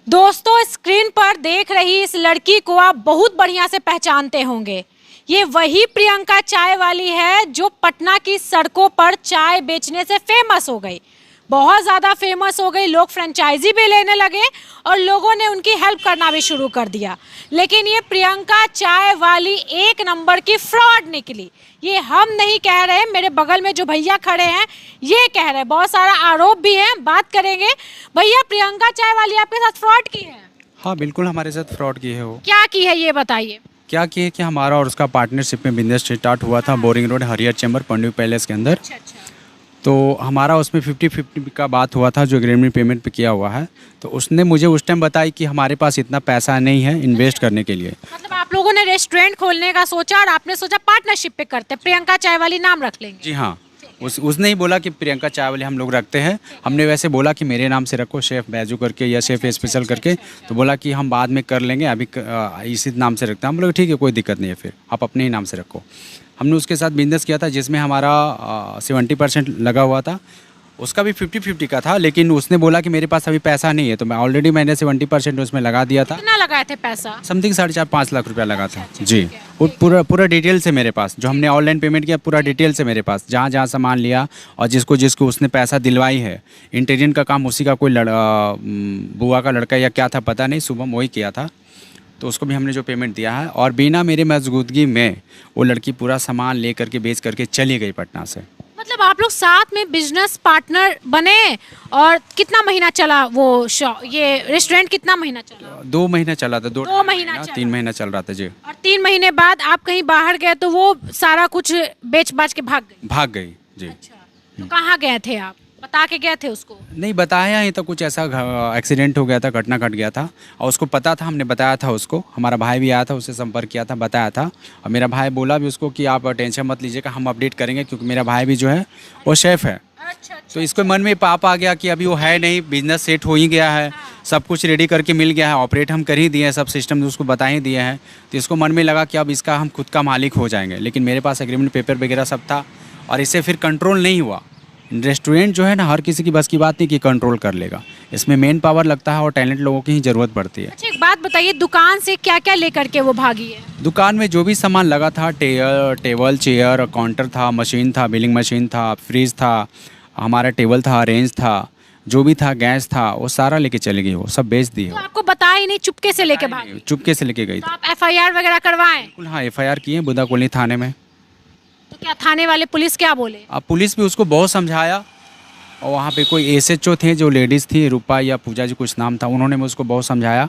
दोस्तों, स्क्रीन पर देख रही इस लड़की को आप बहुत बढ़िया से पहचानते होंगे। ये वही प्रियंका चाय वाली है जो पटना की सड़कों पर चाय बेचने से फेमस हो गई, बहुत ज़्यादा फेमस हो गई। लोग फ्रेंचाइजी भी लेने लगे और लोगों ने उनकी हेल्प करना भी शुरू कर दिया। लेकिन ये प्रियंका चाय वाली एक नंबर की फ्रॉड निकली। ये हम नहीं कह रहे, मेरे बगल में जो भैया खड़े हैं ये कह रहे हैं। बहुत सारा आरोप भी है, बात करेंगे। भैया, प्रियंका चाय वाली आपके साथ फ्रॉड की है? हाँ बिल्कुल, हमारे साथ फ्रॉड की है। वो क्या की है ये बताइए। क्या की है कि हमारा और उसका पार्टनरशिप में बिजनेस स्टार्ट हुआ था बोरिंग रोड हरियर चैम्बर पंडित पैलेस के अंदर। तो हमारा उसमें 50-50 का बात हुआ था, जो एग्रीमेंट पेमेंट पे किया हुआ है। तो उसने मुझे उस टाइम बताई कि हमारे पास इतना पैसा नहीं है इन्वेस्ट करने के लिए। मतलब आप लोगों ने रेस्टोरेंट खोलने का सोचा और आपने सोचा पार्टनरशिप पे करते, प्रियंका चाय वाली नाम रख लेंगे। जी हाँ, उसने ही बोला कि प्रियंका चाय वाली हम लोग रखते हैं। हमने वैसे बोला कि मेरे नाम से रखो, शेफ़ बैजू करके या शेफ़ स्पेशल करके। तो बोला कि हम बाद में कर लेंगे, अभी इसी नाम से रखते हैं। हम लोग ठीक है, कोई दिक्कत नहीं है, फिर आप अपने ही नाम से रखो। हमने उसके साथ बिजनेस किया था जिसमें हमारा 70% लगा हुआ था। उसका भी 50-50 का था, लेकिन उसने बोला कि मेरे पास अभी पैसा नहीं है। तो मैंने 70% उसमें लगा दिया था। कितना लगाए थे पैसा? समथिंग 4.5-5 लाख रुपया लगा था। जी, वो पूरा डिटेल से मेरे पास, जो हमने ऑनलाइन पेमेंट किया पूरा डिटेल से मेरे पास, जहाँ जहाँ सामान लिया और जिसको जिसको उसने पैसा दिलवाई है। इंटीरियर का काम उसी का कोई बुआ का लड़का या क्या था पता नहीं, शुभम वही किया था। तो उसको भी हमने जो पेमेंट दिया है, और बिना मेरे मौजूदगी में वो लड़की पूरा सामान ले करके बेच करके चली गई पटना से। मतलब आप लोग साथ में बिजनेस पार्टनर बने, और कितना महीना चला वो ये रेस्टोरेंट? कितना महीना चला? 2 महीना चला था। 2 महीना 3 महीना चल रहा था जी। और 3 महीने बाद आप कहीं बाहर गए तो वो सारा कुछ बेच बाच के भाग गई जी। अच्छा, तो कहाँ गए थे आप? बता के गए थे उसको? नहीं बताया ही, तो कुछ ऐसा एक्सीडेंट हो गया था, घटना घट गया था, और उसको पता था, हमने बताया था उसको। हमारा भाई भी आया था, उससे संपर्क किया था, बताया था। और मेरा भाई बोला भी उसको कि आप टेंशन मत लीजिएगा, हम अपडेट करेंगे, क्योंकि मेरा भाई भी जो है वो शेफ़ है। अच्छा। तो इसको मन में पाप आ गया कि अभी वो है नहीं, बिजनेस सेट हो ही गया है, सब कुछ रेडी करके मिल गया है, ऑपरेट हम कर ही दिए हैं, सब सिस्टम उसको बता ही दिए हैं। तो इसको मन में लगा कि अब इसका हम खुद का मालिक हो जाएंगे। लेकिन मेरे पास एग्रीमेंट पेपर वगैरह सब था, और इससे फिर कंट्रोल नहीं हुआ। रेस्टोरेंट जो है ना, हर किसी की बस की बात नहीं कि कंट्रोल कर लेगा। इसमें मेन पावर लगता है और टैलेंट लोगों की ही ज़रूरत पड़ती है। अच्छा, एक बात बताइए, दुकान से क्या क्या लेकर के वो भागी है? दुकान में जो भी सामान लगा था, टेबल चेयर काउंटर था, मशीन था, बिलिंग मशीन था, फ्रिज था, हमारा टेबल था, रेंज था, जो भी था, गैस था, वो सारा लेके चली गई। वो सब बेच दी। तो आपको बताया ही नहीं, चुपके से लेके भागी? चुपके से लेके गई तो थी। आप FIR वगैरह करवाएं? बिल्कुल हाँ, FIR किए बुधा कॉलोनी थाने में। तो क्या थाने वाले, पुलिस क्या बोले? अब पुलिस भी उसको बहुत समझाया, और वहाँ पे कोई SHO थे जो लेडीज़ थी, रूपा या पूजा जी कुछ नाम था, उन्होंने मुझे उसको बहुत समझाया,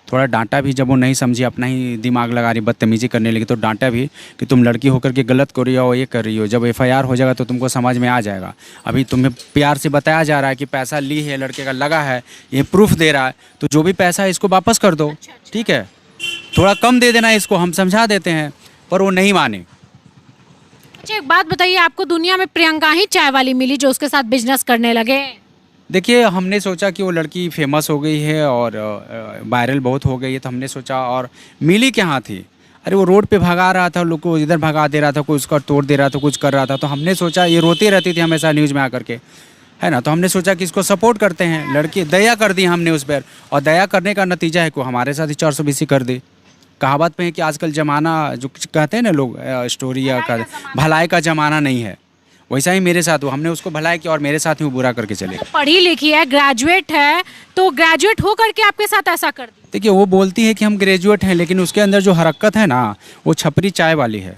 थोड़ा डांटा भी। जब वो नहीं समझी, अपना ही दिमाग लगा रही, बदतमीजी करने लगी, तो डांटा भी कि तुम लड़की होकर के गलत कर रही हो, ये कर रही हो। जब FIR हो जाएगा तो तुमको समझ में आ जाएगा। अभी तुम्हें प्यार से बताया जा रहा है कि पैसा ली है, लड़के का लगा है, ये प्रूफ दे रहा है, तो जो भी पैसा है इसको वापस कर दो। ठीक है, थोड़ा कम दे देना इसको, हम समझा देते हैं, पर वो नहीं माने। अच्छा, एक बात बताइए, आपको दुनिया में प्रियंका ही चाय वाली मिली जो उसके साथ बिजनेस करने लगे? देखिए, हमने सोचा कि वो लड़की फेमस हो गई है और वायरल बहुत हो गई है, तो हमने सोचा, और मिली कहाँ थी? अरे वो रोड पे भगा रहा था, लोग को इधर भगा दे रहा था, कोई उसका तोड़ दे रहा था, कुछ कर रहा था। तो हमने सोचा, ये रोती रहती थी हमेशा न्यूज़ में आकर के, है ना। तो हमने सोचा कि इसको सपोर्ट करते हैं। लड़की दया कर दी हमने उस पर, और दया करने का नतीजा है कि हमारे साथ ही 420 कर दी। कहावत पे है कि आजकल ज़माना, जो कहते हैं ना लोग, स्टोरी या भलाई का ज़माना नहीं है, वैसा ही मेरे साथ हुआ। हमने उसको भलाई किया और मेरे साथ ही वो बुरा करके चले गए। पढ़ी लिखी है, ग्रेजुएट है, तो ग्रेजुएट हो करके आपके साथ ऐसा कर दी? देखिए, वो बोलती है कि हम ग्रेजुएट हैं, लेकिन उसके अंदर जो हरकत है ना, वो छपरी चाय वाली है।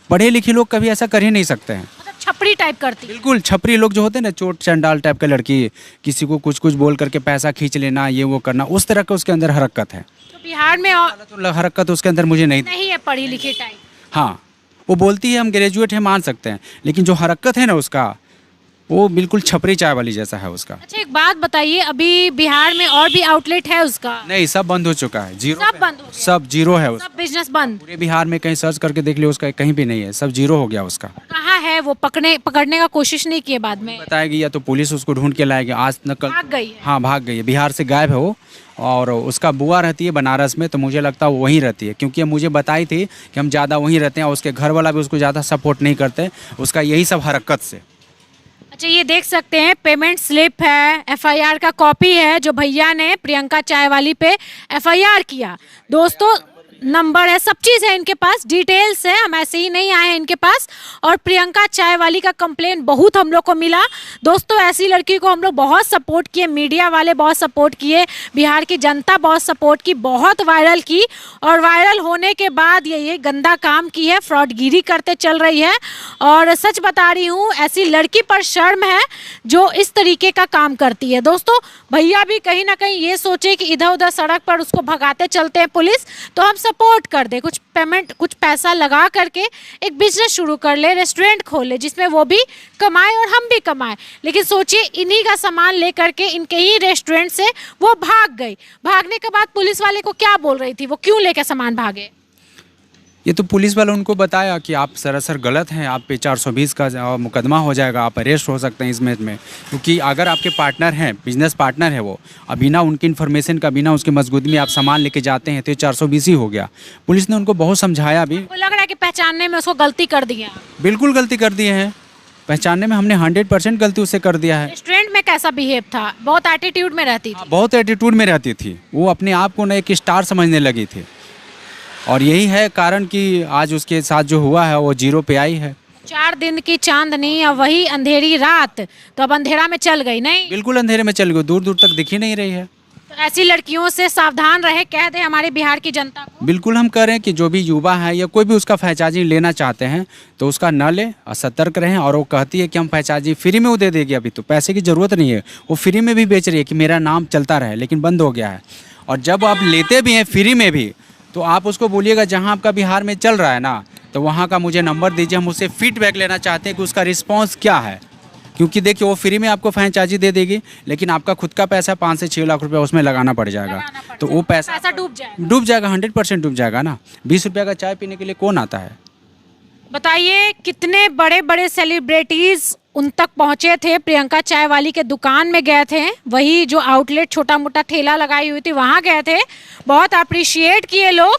पढ़े लिखे लोग कभी ऐसा कर ही नहीं सकते हैं। मतलब छपरी टाइप करती? बिल्कुल, छपरी लोग जो होते हैं ना, चोट चंडाल टाइप का लड़की, किसी को कुछ कुछ बोल करके पैसा खींच लेना, ये वो करना, उस तरह का उसके अंदर हरकत है। तो बिहार में तो हरकत उसके अंदर मुझे नहीं है पढ़ी लिखी टाइप? हाँ, वो बोलती है हम ग्रेजुएट हैं, मान सकते हैं, लेकिन जो हरकत है ना उसका, वो बिल्कुल छपरी चाय वाली जैसा है उसका। अच्छा, एक बात बताइए, अभी बिहार में और भी आउटलेट है उसका? नहीं, सब बंद हो चुका है, जीरो। सब बंद हो गया? सब जीरो है उसका, सब बिजनेस बंद? पूरे बिहार में कहीं सर्च करके देख लियो, उसका कहीं भी नहीं है, सब जीरो हो गया उसका। कहाँ है वो? पकड़ने का कोशिश नहीं किए बाद में? बताएगी या तो पुलिस उसको ढूंढ के लाएगी, आज न कल भाग गई है? हाँ, भाग गई है, बिहार से गायब है वो। और उसका बुआ रहती है बनारस में, तो मुझे लगता है वो वहीं रहती है, क्योंकि मुझे बताई थी कि हम ज़्यादा वहीं रहते हैं, और उसके घर वाला भी उसको ज़्यादा सपोर्ट नहीं करते, उसका यही सब हरकत से। अच्छा, ये देख सकते हैं पेमेंट स्लिप है, एफआईआर का कॉपी है जो भैया ने प्रियंका चाय वाली पे एफआईआर किया। दोस्तों नंबर है, सब चीज़ है इनके पास, डिटेल्स है, हम ऐसे ही नहीं आए हैं इनके पास। और प्रियंका चाय वाली का कंप्लेन बहुत हम लोग को मिला। दोस्तों ऐसी लड़की को हम लोग बहुत सपोर्ट किए, मीडिया वाले बहुत सपोर्ट किए, बिहार की जनता बहुत सपोर्ट की, बहुत वायरल की। और वायरल होने के बाद ये गंदा काम की है, फ्रॉडगिरी करते चल रही है। और सच बता रही हूँ, ऐसी लड़की पर शर्म है जो इस तरीके का काम करती है। दोस्तों भैया भी कहीं ना कहीं ये सोचे कि इधर उधर सड़क पर उसको भगाते चलते हैं पुलिस, तो हम सपोर्ट कर दे, कुछ पेमेंट कुछ पैसा लगा करके एक बिजनेस शुरू कर ले, रेस्टोरेंट खोल ले, जिसमें वो भी कमाए और हम भी कमाए। लेकिन सोचिए इन्हीं का सामान लेकर के इनके ही रेस्टोरेंट से वो भाग गई। भागने के बाद पुलिस वाले को क्या बोल रही थी, वो क्यों लेकर सामान भागे? ये तो पुलिस वाले उनको बताया कि आप सरासर गलत हैं, आप पे 420 का मुकदमा हो जाएगा, आप अरेस्ट हो सकते हैं इसमें क्योंकि अगर आपके पार्टनर हैं, बिजनेस पार्टनर है वो, अब बिना उनकी इन्फॉर्मेशन का, बिना उसकी मजबूती में आप सामान लेके जाते हैं तो ये 420 ही हो गया। पुलिस ने उनको बहुत समझाया भी। वो लग रहा है कि पहचानने में उसको गलती कर दी है। बिल्कुल गलती कर दिए हैं, पहचानने में हमने 100% गलती उससे कर दिया है। रेस्टोरेंट में कैसा बिहेव था? बहुत एटीट्यूड में रहती थी। बहुत एटीट्यूड में रहती थी, वो अपने आप को न एक स्टार समझने लगी थी। और यही है कारण कि आज उसके साथ जो हुआ है वो जीरो पे आई है। 4 दिन की चांदनी और वही अंधेरी रात, तो अब अंधेरा में चल गई नहीं? बिल्कुल अंधेरे में चल गई, दूर दूर तक दिख ही नहीं रही है। तो ऐसी लड़कियों से सावधान रहे, कह दे हमारे बिहार की जनता को। बिल्कुल हम कह रहे हैं कि जो भी युवा है या कोई भी उसका फ्रेंचाइजी लेना चाहते हैं तो उसका न ले, सतर्क रहें। और वो कहती है कि हम फ्रेंचाइजी फ्री में वो दे देगी, अभी तो पैसे की ज़रूरत नहीं है, वो फ्री में भी बेच रही है कि मेरा नाम चलता रहे, लेकिन बंद हो गया है। और जब आप लेते भी हैं फ्री में भी, तो आप उसको बोलिएगा जहाँ आपका बिहार में चल रहा है ना, तो वहाँ का मुझे नंबर दीजिए, हम उससे फीडबैक लेना चाहते हैं कि उसका रिस्पांस क्या है। क्योंकि देखिए वो फ्री में आपको फ्रेंचाइजी दे देगी, लेकिन आपका खुद का पैसा 5 से 6 लाख रुपया उसमें लगाना पड़ जाएगा, तो वो पैसा डूब जाएगा, 100% डूब जाएगा ना। 20 रुपये का चाय पीने के लिए कौन आता है? बताइए कितने बड़े बड़े सेलिब्रिटीज उन तक पहुंचे थे, प्रियंका चाय वाली के दुकान में गए थे, वही जो आउटलेट छोटा मोटा ठेला लगाई हुई थी वहाँ गए थे, बहुत अप्रिशिएट किए लोग।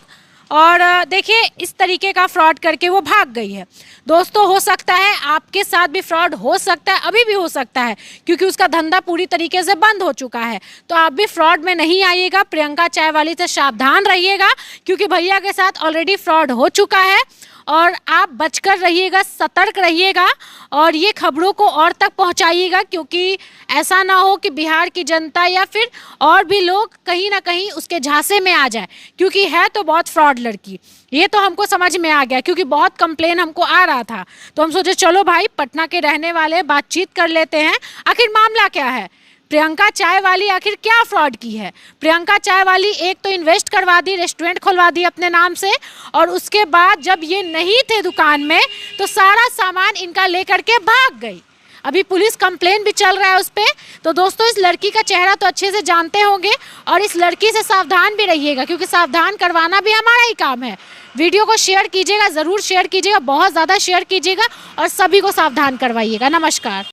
और देखिए इस तरीके का फ्रॉड करके वो भाग गई है। दोस्तों हो सकता है आपके साथ भी फ्रॉड हो सकता है, अभी भी हो सकता है, क्योंकि उसका धंधा पूरी तरीके से बंद हो चुका है। तो आप भी फ्रॉड में नहीं आइएगा, प्रियंका चाय वाली से सावधान रहिएगा, क्योंकि भैया के साथ ऑलरेडी फ्रॉड हो चुका है। और आप बचकर रहिएगा, सतर्क रहिएगा और ये खबरों को और तक पहुंचाइएगा, क्योंकि ऐसा ना हो कि बिहार की जनता या फिर और भी लोग कहीं ना कहीं उसके झांसे में आ जाए, क्योंकि है तो बहुत फ्रॉड लड़की। ये तो हमको समझ में आ गया, क्योंकि बहुत कंप्लेन हमको आ रहा था, तो हम सोचे चलो भाई पटना के रहने वाले बातचीत कर लेते हैं, आखिर मामला क्या है, प्रियंका चाय वाली आखिर क्या फ्रॉड की है। प्रियंका चाय वाली एक तो इन्वेस्ट करवा दी, रेस्टोरेंट खुलवा दी अपने नाम से, और उसके बाद जब ये नहीं थे दुकान में तो सारा सामान इनका लेकर के भाग गई। अभी पुलिस कंप्लेन भी चल रहा है उस पर। तो दोस्तों इस लड़की का चेहरा तो अच्छे से जानते होंगे, और इस लड़की से सावधान भी रहिएगा, क्योंकि सावधान करवाना भी हमारा ही काम है। वीडियो को शेयर कीजिएगा, ज़रूर शेयर कीजिएगा, बहुत ज़्यादा शेयर कीजिएगा और सभी को सावधान करवाइएगा। नमस्कार।